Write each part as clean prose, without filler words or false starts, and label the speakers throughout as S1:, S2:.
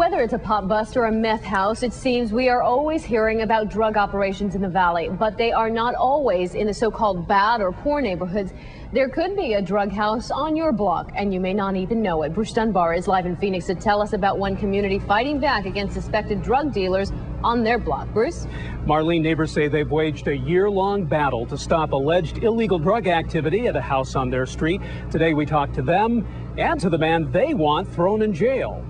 S1: Whether it's a pot bust or a meth house, it seems we are always hearing about drug operations in the valley, but they are not always in the so-called bad or poor neighborhoods. There could be a drug house on your block, and you may not even know it. Bruce Dunbar is live in Phoenix to tell us about one community fighting back against suspected drug dealers on their block. Bruce?
S2: Marlene, neighbors say they've waged a year-long battle to stop alleged illegal drug activity at a house on their street. Today we talked to them and to the man they want thrown in jail.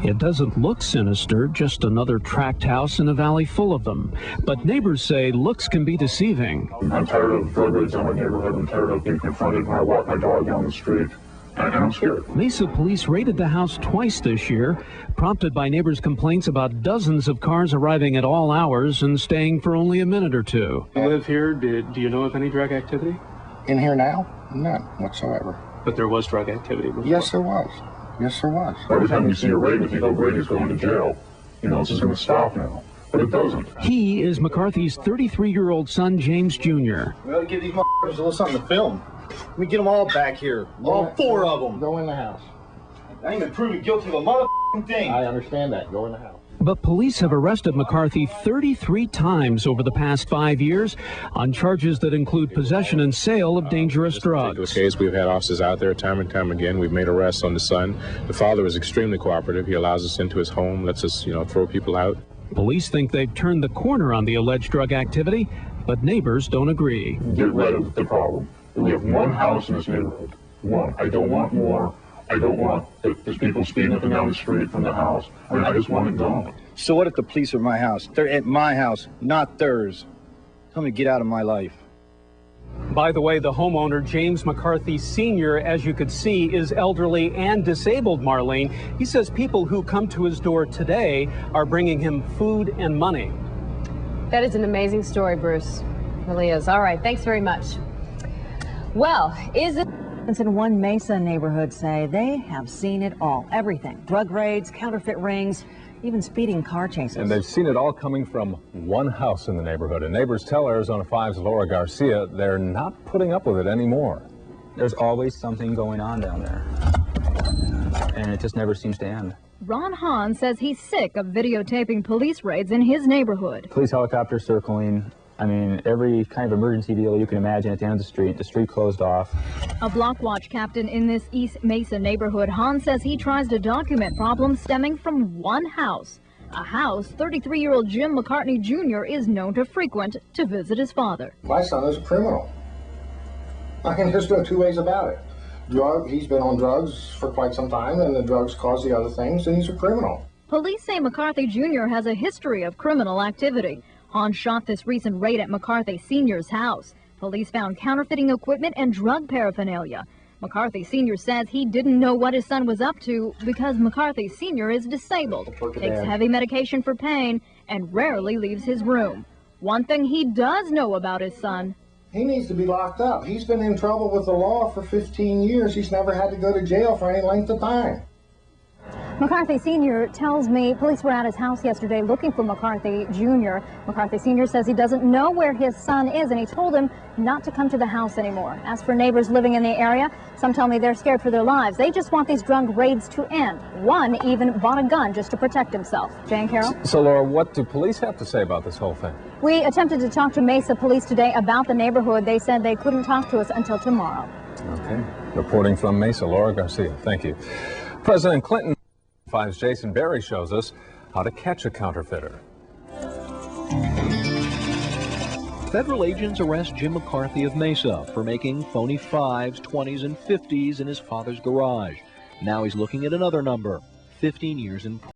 S2: It doesn't look sinister, just another tract house in a valley full of them. But neighbors say looks can be deceiving.
S3: I'm tired of drug raids in my neighborhood. I'm tired of being confronted when I walk my dog down the street. And I'm scared.
S2: Mesa police raided the house twice this year, prompted by neighbors' complaints about dozens of cars arriving at all hours and staying for only a minute or two.
S4: You live here. Do you know of any drug activity?
S5: In here now? None whatsoever.
S4: But there was drug activity before.
S5: Yes, there was. Yes, there was.
S3: Every time you see a raid, you think, oh, Brady's going to jail. You know, this is going to stop now. But it doesn't.
S2: He is McCarthy's 33-year-old son, James Jr.
S6: We ought to give these motherfuckers a little something to film. Let me get them all back here. All four of them.
S5: Go in the house.
S6: I ain't been proven guilty of a motherfucking thing.
S5: I understand that. Go in the house.
S2: But police have arrested McCarthy 33 times over the past 5 years on charges that include possession and sale of dangerous drugs.
S7: In this case, we've had officers out there time and time again. We've made arrests on the son. The father is extremely cooperative. He allows us into his home, lets us, throw people out.
S2: Police think they've turned the corner on the alleged drug activity, but neighbors don't agree.
S3: Get rid of the problem. We have one house in this neighborhood. One. I don't want more. I don't want there's people speeding up and down the street from the house. I just want it gone.
S6: So what if the police are at my house? They're at my house, not theirs. Tell me to get out of my life.
S2: By the way, the homeowner, James McCarthy Sr., as you could see, is elderly and disabled, Marlene. He says people who come to his door today are bringing him food and money.
S1: That is an amazing story, Bruce. It really is. All right, thanks very much. Well, is it...
S8: In one Mesa neighborhood say they have seen it all. Everything. Drug raids, counterfeit rings, even speeding car chases.
S9: And they've seen it all coming from one house in the neighborhood. And neighbors tell Arizona 5's Laura Garcia they're not putting up with it anymore.
S10: There's always something going on down there. And it just never seems to end.
S11: Ron Hahn says he's sick of videotaping police raids in his neighborhood.
S10: Police helicopters circling. I mean, every kind of emergency deal you can imagine at the end of the street closed off.
S11: A block watch captain in this East Mesa neighborhood, Hahn says he tries to document problems stemming from one house. A house 33-year-old Jim McCartney Jr. is known to frequent to visit his father.
S5: My son is a criminal. I mean, there's no two ways about it. He's been on drugs for quite some time, and the drugs cause the other things, and he's a criminal.
S11: Police say McCarthy Jr. has a history of criminal activity. Hahn shot this recent raid at McCarthy Sr.'s house. Police found counterfeiting equipment and drug paraphernalia. McCarthy Sr. says he didn't know what his son was up to because McCarthy Sr. is disabled, takes heavy medication for pain, and rarely leaves his room. One thing he does know about his son:
S5: he needs to be locked up. He's been in trouble with the law for 15 years. He's never had to go to jail for any length of time.
S12: McCarthy Sr. tells me police were at his house yesterday looking for McCarthy Jr. McCarthy Sr. says he doesn't know where his son is, and he told him not to come to the house anymore. As for neighbors living in the area, some tell me they're scared for their lives. They just want these drug raids to end. One even bought a gun just to protect himself. Jane Carroll?
S9: So, Laura, what do police have to say about this whole thing?
S12: We attempted to talk to Mesa police today about the neighborhood. They said they couldn't talk to us until tomorrow.
S9: Okay. Reporting from Mesa, Laura Garcia. Thank you. President Clinton 5's Jason Berry shows us how to catch a counterfeiter.
S13: Federal agents arrest Jim McCarthy of Mesa for making phony 5s, 20s, and 50s in his father's garage. Now he's looking at another number, 15 years in prison.